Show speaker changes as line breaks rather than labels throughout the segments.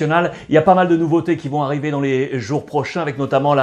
Il y a pas mal de nouveautés qui vont arriver dans les jours prochains avec notamment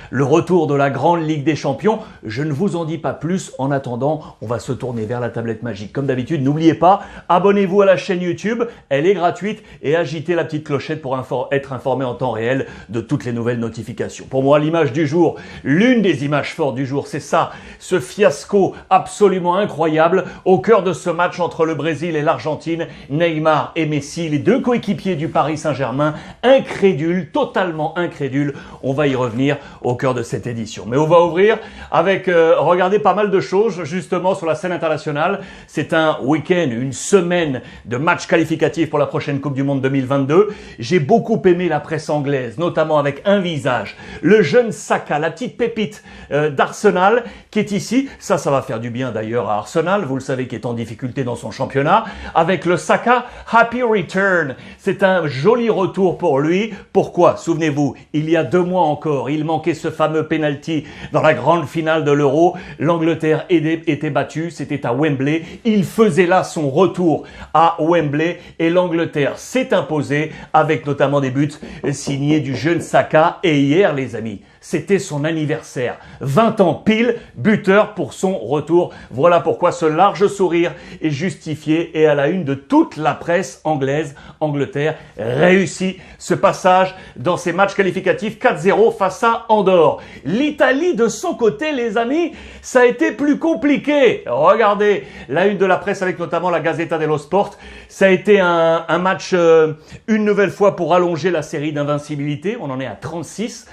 le retour de la grande Ligue des Champions. Je ne vous en dis pas plus. En attendant, on va se tourner vers la tablette magique. Comme d'habitude, n'oubliez pas, abonnez-vous à la chaîne YouTube. Elle est gratuite et agitez la petite clochette pour être informé en temps réel de toutes les nouvelles notifications. Pour moi, l'image du jour, l'une des images fortes du jour, c'est ça, ce fiasco absolument incroyable au cœur de ce match entre le Brésil et l'Argentine. Neymar et Messi, les deux coéquipiers du Paris Saint-Germain, incrédule, totalement incrédule. On va y revenir au cœur de cette édition. Mais on va ouvrir avec, regardez, pas mal de choses justement sur la scène internationale. C'est un week-end, une semaine de matchs qualificatifs pour la prochaine Coupe du Monde 2022. J'ai beaucoup aimé la presse anglaise, notamment avec un visage. Le jeune Saka, la petite pépite d'Arsenal qui est ici. Ça va faire du bien d'ailleurs à Arsenal. Vous le savez, qui est en difficulté dans son championnat. Avec le Saka Happy Return. C'est un joli retour pour lui. Pourquoi? Souvenez-vous, il y a 2 mois encore, il manquait ce fameux penalty dans la grande finale de l'Euro. L'Angleterre était battue, c'était à Wembley. Il faisait là son retour à Wembley et l'Angleterre s'est imposée avec notamment des buts signés du jeune Saka. Et hier, les amis, c'était son anniversaire. 20 ans pile, buteur pour son retour. Voilà pourquoi ce large sourire est justifié et à la une de toute la presse anglaise. Angleterre réussit ce passage dans ses matchs qualificatifs 4-0 face à Andorre. L'Italie, de son côté, les amis, ça a été plus compliqué. Regardez la une de la presse avec notamment la Gazzetta dello Sport. Ça a été un match une nouvelle fois pour allonger la série d'invincibilité. On en est à 36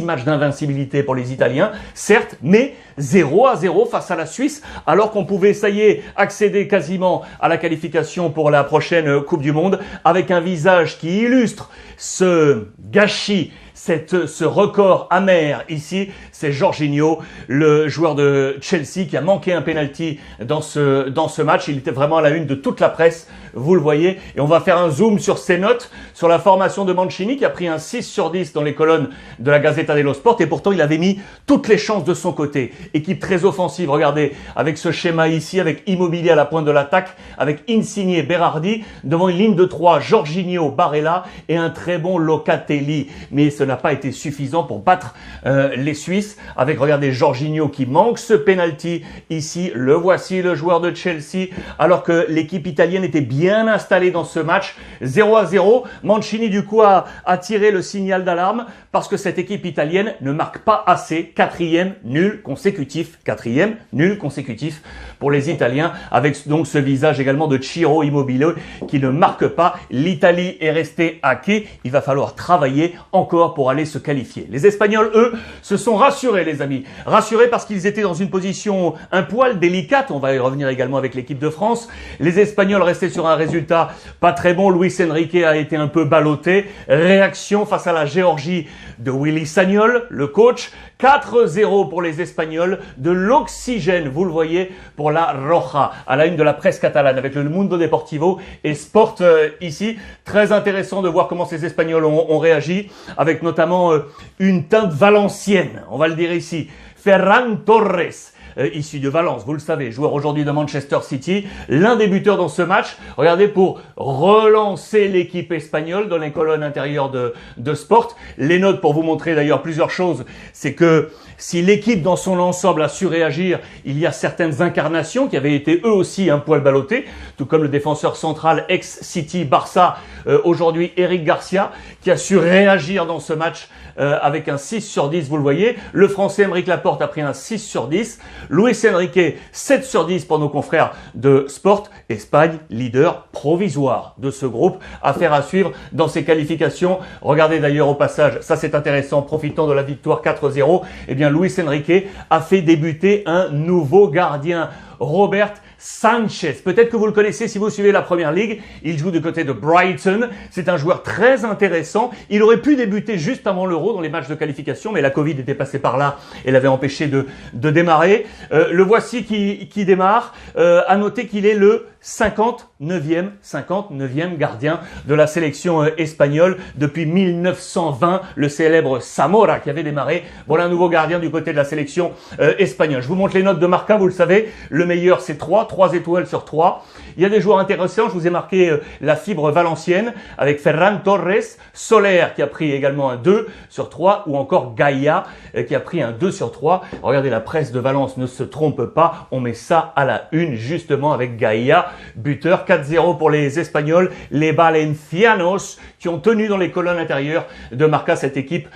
matchs d'invincibilité pour les Italiens, certes, mais 0-0 face à la Suisse, alors qu'on pouvait, ça y est, accéder quasiment à la qualification pour la prochaine Coupe du Monde, avec un visage qui illustre ce gâchis, ce record amer ici. C'est Jorginho, le joueur de Chelsea, qui a manqué un penalty dans ce match. Il était vraiment à la une de toute la presse, vous le voyez. Et on va faire un zoom sur ses notes, sur la formation de Mancini, qui a pris un 6/10 dans les colonnes de la Gazzetta dello Sport. Et pourtant, il avait mis toutes les chances de son côté. Équipe très offensive, regardez, avec ce schéma ici, avec Immobilier à la pointe de l'attaque, avec Insigne et Berardi, devant une ligne de 3, Jorginho, Barella et un très bon Locatelli. Mais ce n'a pas été suffisant pour battre les Suisses, avec, regardez, Jorginho qui manque ce penalty ici. Le voici, le joueur de Chelsea, alors que l'équipe italienne était bien installée dans ce match. 0-0. Mancini, du coup, a tiré le signal d'alarme parce que cette équipe italienne ne marque pas assez. 4e nul consécutif. 4e nul consécutif pour les Italiens, avec donc ce visage également de Ciro Immobile qui ne marque pas. L'Italie est restée à quai. Il va falloir travailler encore pour aller se qualifier. Les Espagnols, eux, se sont rassurés, les amis. Rassurés parce qu'ils étaient dans une position un poil délicate. On va y revenir également avec l'équipe de France. Les Espagnols restaient sur un résultat pas très bon. Luis Enrique a été un peu ballotté. Réaction face à la Géorgie de Willy Sagnol, le coach. 4-0 pour les Espagnols, de l'oxygène, vous le voyez, pour la Roja, à la une de la presse catalane, avec le Mundo Deportivo et Sport ici. Très intéressant de voir comment ces Espagnols ont réagi, avec notamment une teinte valencienne, on va le dire ici. Ferran Torres, issu de Valence, vous le savez, joueur aujourd'hui de Manchester City, l'un des buteurs dans ce match. Regardez, pour relancer l'équipe espagnole dans les colonnes intérieures de Sport. Les notes pour vous montrer d'ailleurs plusieurs choses, c'est que si l'équipe dans son ensemble a su réagir, il y a certaines incarnations qui avaient été eux aussi un poil ballottés, tout comme le défenseur central ex-City Barça, aujourd'hui Eric Garcia, qui a su réagir dans ce match avec un 6/10, vous le voyez. Le français Aymeric Laporte a pris un 6/10. Luis Enrique, 7/10 pour nos confrères de Sport. Espagne, leader provisoire de ce groupe. Affaire à suivre dans ces qualifications. Regardez d'ailleurs au passage, ça c'est intéressant, profitant de la victoire 4-0, eh bien Luis Enrique a fait débuter un nouveau gardien, Robert Sanchez. Peut-être que vous le connaissez si vous suivez la Première Ligue. Il joue du côté de Brighton. C'est un joueur très intéressant. Il aurait pu débuter juste avant l'Euro dans les matchs de qualification, mais la Covid était passée par là et l'avait empêché de démarrer. Le voici qui démarre. À noter qu'il est le 59e gardien de la sélection espagnole depuis 1920, le célèbre Zamora qui avait démarré. Voilà un nouveau gardien du côté de la sélection espagnole. Je vous montre les notes de Marca, vous le savez, le meilleur c'est 3 étoiles sur 3. Il y a des joueurs intéressants, je vous ai marqué la fibre valencienne avec Ferran Torres, Soler qui a pris également un 2 sur 3 ou encore Gaïa qui a pris un 2 sur 3. Regardez, la presse de Valence ne se trompe pas, on met ça à la une justement avec Gaïa, buteur. 4-0 pour les Espagnols, les Valencianos qui ont tenu dans les colonnes intérieures de Marca cette équipe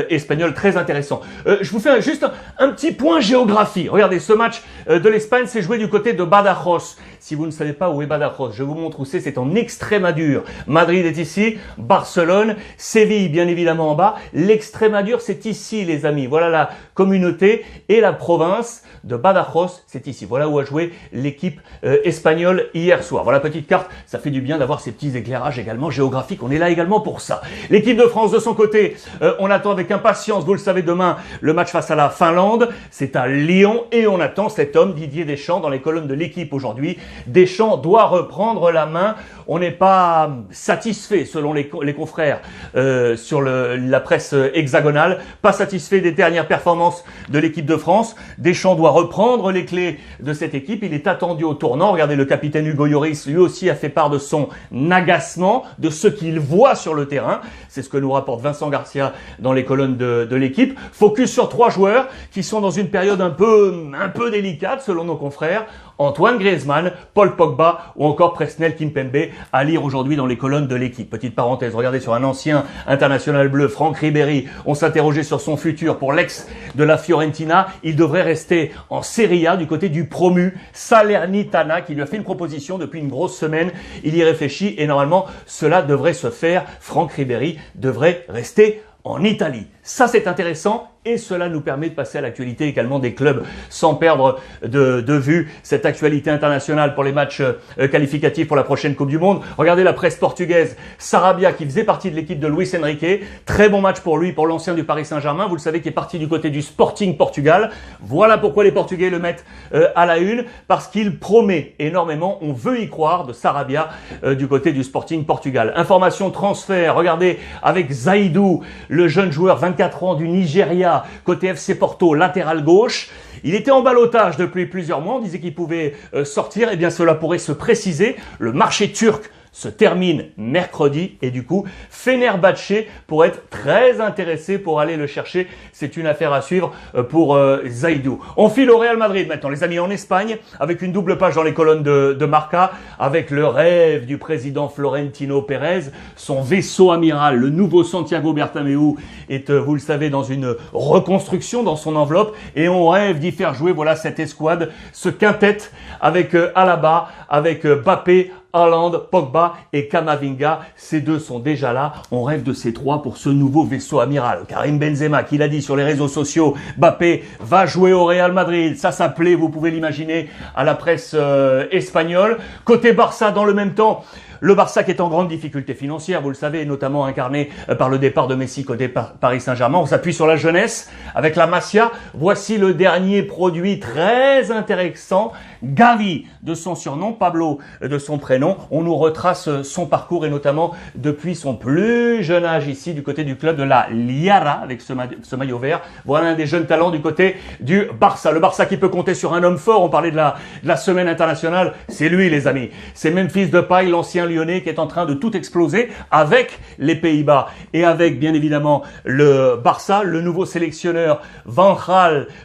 espagnole, très intéressant. Je vous fais juste un petit point géographie. Regardez, ce match de l'Espagne s'est joué du côté de Badajoz. Si vous ne savez pas où est Badajoz, je vous montre où c'est en Extrémadure. Madrid est ici, Barcelone, Séville bien évidemment en bas. L'Extrémadure c'est ici les amis, voilà la communauté et la province de Badajoz, c'est ici. Voilà où a joué l'équipe espagnole hier soir. Voilà, petite carte, ça fait du bien d'avoir ces petits éclairages également géographiques. On est là également pour ça. L'équipe de France de son côté, on attend avec impatience, vous le savez, demain, le match face à la Finlande. C'est à Lyon et on attend cet homme, Didier Deschamps, dans les colonnes de l'équipe aujourd'hui. Deschamps doit reprendre la main. On n'est pas satisfait, selon les confrères sur la presse hexagonale, pas satisfait des dernières performances de l'équipe de France. Deschamps doit reprendre les clés de cette équipe. Il est attendu au tournant. Regardez, le capitaine Hugo Lloris, lui aussi, a fait part de son agacement, de ce qu'il voit sur le terrain. C'est ce que nous rapporte Vincent Garcia dans les colonnes de l'équipe. Focus sur 3 joueurs qui sont dans une période un peu délicate, selon nos confrères. Antoine Griezmann, Paul Pogba ou encore Presnel Kimpembe à lire aujourd'hui dans les colonnes de l'équipe. Petite parenthèse, regardez sur un ancien international bleu, Franck Ribéry. On s'interrogeait sur son futur pour l'ex de la Fiorentina. Il devrait rester en Serie A du côté du promu Salernitana qui lui a fait une proposition depuis une grosse semaine. Il y réfléchit et normalement cela devrait se faire. Franck Ribéry devrait rester en Italie. Ça c'est intéressant et cela nous permet de passer à l'actualité également des clubs sans perdre de vue cette actualité internationale pour les matchs qualificatifs pour la prochaine Coupe du Monde. Regardez la presse portugaise, Sarabia qui faisait partie de l'équipe de Luis Enrique. Très bon match pour lui, pour l'ancien du Paris Saint-Germain. Vous le savez, qui est parti du côté du Sporting Portugal. Voilà pourquoi les Portugais le mettent à la une, parce qu'il promet énormément. On veut y croire de Sarabia du côté du Sporting Portugal. Information transfert, regardez avec Zaidou, le jeune joueur 24 ans du Nigeria, côté FC Porto, latéral gauche. Il était en ballottage depuis plusieurs mois, on disait qu'il pouvait sortir. Eh bien cela pourrait se préciser. Le marché turc se termine mercredi et du coup Fenerbahçe pourrait être très intéressé pour aller le chercher. C'est une affaire à suivre pour Zaidou. On file au Real Madrid maintenant les amis, en Espagne, avec une double page dans les colonnes de Marca, avec le rêve du président Florentino Pérez. Son vaisseau amiral, le nouveau Santiago Bernabéu, est, vous le savez, dans une reconstruction dans son enveloppe et on rêve d'y faire jouer, voilà, cette escouade, ce quintet avec Alaba, avec Mbappé, Haaland, Pogba et Camavinga. Ces deux sont déjà là. On rêve de ces 3 pour ce nouveau vaisseau amiral. Karim Benzema qui l'a dit sur les réseaux sociaux, Mbappé va jouer au Real Madrid. Ça plaît, vous pouvez l'imaginer, à la presse espagnole. Côté Barça, dans le même temps, le Barça qui est en grande difficulté financière, vous le savez, notamment incarné par le départ de Messi côté Paris Saint-Germain. On s'appuie sur la jeunesse avec la Masia. Voici le dernier produit très intéressant. Gavi de son surnom, Pablo de son prénom. On nous retrace son parcours et notamment depuis son plus jeune âge ici du côté du club de la Liara avec ce maillot vert. Voilà un des jeunes talents du côté du Barça. Le Barça qui peut compter sur un homme fort. On parlait de la semaine internationale. C'est lui les amis. C'est Memphis Depay, l'ancien Lyonnais, qui est en train de tout exploser avec les Pays-Bas et avec bien évidemment le Barça, le nouveau sélectionneur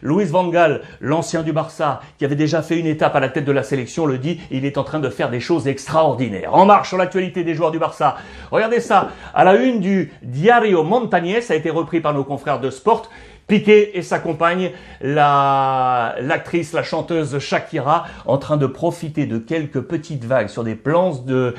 Louis van Gaal, l'ancien du Barça, qui avait déjà fait une étape à la tête de la sélection, le dit, il est en train de faire des choses extraordinaires. En marche sur l'actualité des joueurs du Barça. Regardez ça, à la une du Diario Montañés, ça a été repris par nos confrères de Sport. Piqué et sa compagne, l'actrice, la chanteuse Shakira, en train de profiter de quelques petites vagues sur des planches de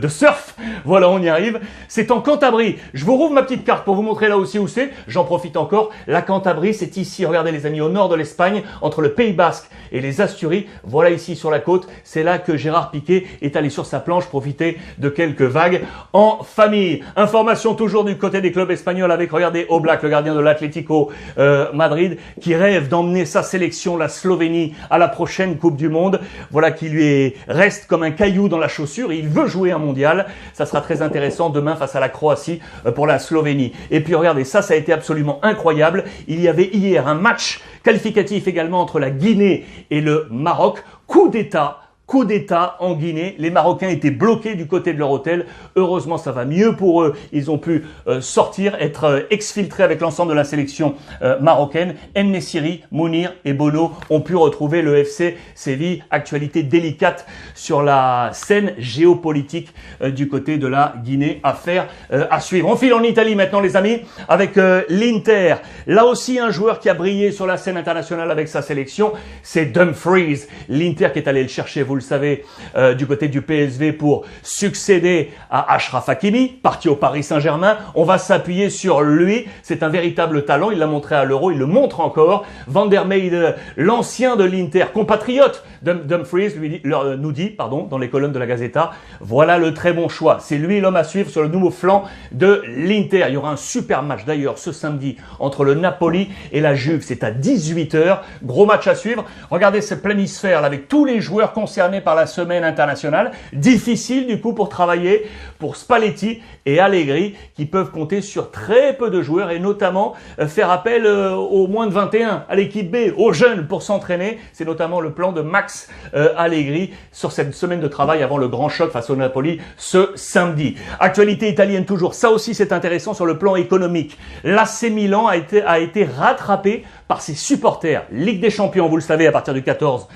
surf. Voilà, on y arrive. C'est en Cantabrie. Je vous rouvre ma petite carte pour vous montrer là aussi où c'est. J'en profite encore. La Cantabrie, c'est ici. Regardez les amis, au nord de l'Espagne, entre le Pays Basque et les Asturies. Voilà ici sur la côte. C'est là que Gérard Piqué est allé sur sa planche profiter de quelques vagues en famille. Information toujours du côté des clubs espagnols avec, regardez, Oblak, le gardien de l'Atlético Madrid, qui rêve d'emmener sa sélection, la Slovénie, à la prochaine Coupe du Monde. Voilà qui reste comme un caillou dans la chaussure. Il veut jouer un mondial. Ça sera très intéressant demain face à la Croatie pour la Slovénie. Et puis regardez, ça a été absolument incroyable. Il y avait hier un match qualificatif également entre la Guinée et le Maroc. Coup d'État en Guinée. Les Marocains étaient bloqués du côté de leur hôtel. Heureusement, ça va mieux pour eux. Ils ont pu sortir, être exfiltrés avec l'ensemble de la sélection marocaine. En-Nesyri, Mounir et Bono ont pu retrouver le FC Séville. Actualité délicate sur la scène géopolitique du côté de la Guinée. Affaire à suivre. On file en Italie maintenant, les amis, avec l'Inter. Là aussi, un joueur qui a brillé sur la scène internationale avec sa sélection, c'est Dumfries. L'Inter qui est allé le chercher, vous le savez, du côté du PSV pour succéder à Achraf Hakimi, parti au Paris Saint-Germain. On va s'appuyer sur lui. C'est un véritable talent. Il l'a montré à l'Euro. Il le montre encore. Van der Meyde, l'ancien de l'Inter, compatriote Dumfries, nous dit, dans les colonnes de la Gazzetta, voilà le très bon choix. C'est lui l'homme à suivre sur le nouveau flanc de l'Inter. Il y aura un super match d'ailleurs ce samedi entre le Napoli et la Juve. C'est à 18h. Gros match à suivre. Regardez ce planisphère là, avec tous les joueurs concernés par la semaine internationale. Difficile du coup pour travailler pour Spalletti et Allegri qui peuvent compter sur très peu de joueurs et notamment faire appel aux moins de 21, à l'équipe B, aux jeunes pour s'entraîner. C'est notamment le plan de Max Allegri sur cette semaine de travail avant le grand choc face au Napoli ce samedi. Actualité italienne toujours. Ça aussi c'est intéressant sur le plan économique. L'AC Milan a été rattrapé par ses supporters. Ligue des Champions, vous le savez, à partir du 14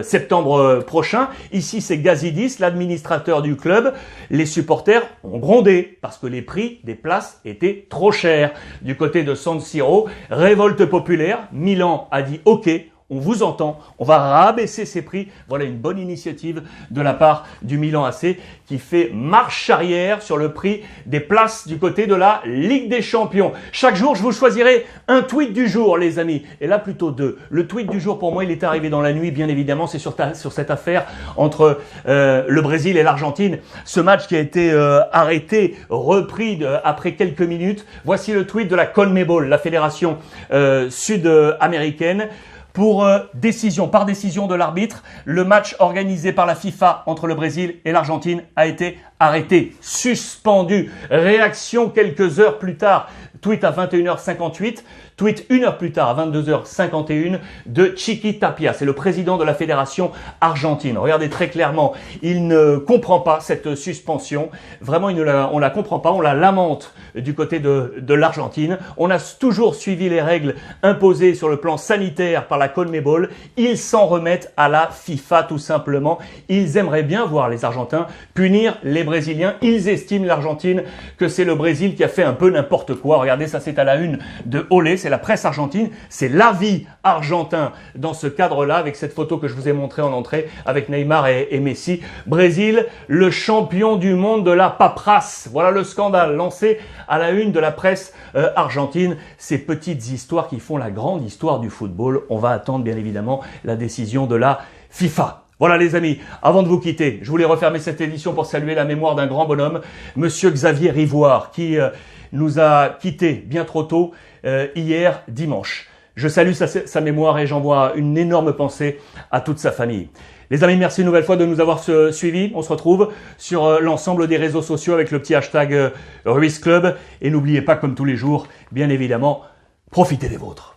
septembre prochain. Ici, c'est Gazidis, l'administrateur du club. Les supporters ont grondé parce que les prix des places étaient trop chers. Du côté de San Siro, révolte populaire. Milan a dit OK. On vous entend, on va rabaisser ces prix. Voilà une bonne initiative de la part du Milan AC qui fait marche arrière sur le prix des places du côté de la Ligue des Champions. Chaque jour, je vous choisirai un tweet du jour, les amis. Et là, plutôt deux. Le tweet du jour, pour moi, il est arrivé dans la nuit, bien évidemment. C'est sur cette affaire entre le Brésil et l'Argentine. Ce match qui a été arrêté, repris après quelques minutes. Voici le tweet de la CONMEBOL, la fédération sud-américaine. Par décision de l'arbitre, le match organisé par la FIFA entre le Brésil et l'Argentine a été arrêté, suspendu. Réaction quelques heures plus tard, tweet à 21h58, tweet une heure plus tard à 22h51 de Chiqui Tapia. C'est le président de la fédération argentine. Regardez très clairement, il ne comprend pas cette suspension. Vraiment, on la comprend pas, on la lamente du côté de l'Argentine. On a toujours suivi les règles imposées sur le plan sanitaire par la CONMEBOL. Ils s'en remettent à la FIFA tout simplement. Ils aimeraient bien voir les Argentins punir les Brésiliens. Ils estiment l'Argentine que c'est le Brésil qui a fait un peu n'importe quoi. Regardez, ça c'est à la une de Olé, c'est la presse argentine, c'est l'avis argentin dans ce cadre-là, avec cette photo que je vous ai montrée en entrée avec Neymar et Messi. Brésil, le champion du monde de la paperasse. Voilà le scandale lancé à la une de la presse argentine. Ces petites histoires qui font la grande histoire du football. On va attendre bien évidemment la décision de la FIFA. Voilà les amis, avant de vous quitter, je voulais refermer cette édition pour saluer la mémoire d'un grand bonhomme, Monsieur Xavier Rivoire, qui nous a quittés bien trop tôt hier dimanche. Je salue sa mémoire et j'envoie une énorme pensée à toute sa famille. Les amis, merci une nouvelle fois de nous avoir suivis. On se retrouve sur l'ensemble des réseaux sociaux avec le petit hashtag Ruiz Club. Et n'oubliez pas, comme tous les jours, bien évidemment, profitez des vôtres.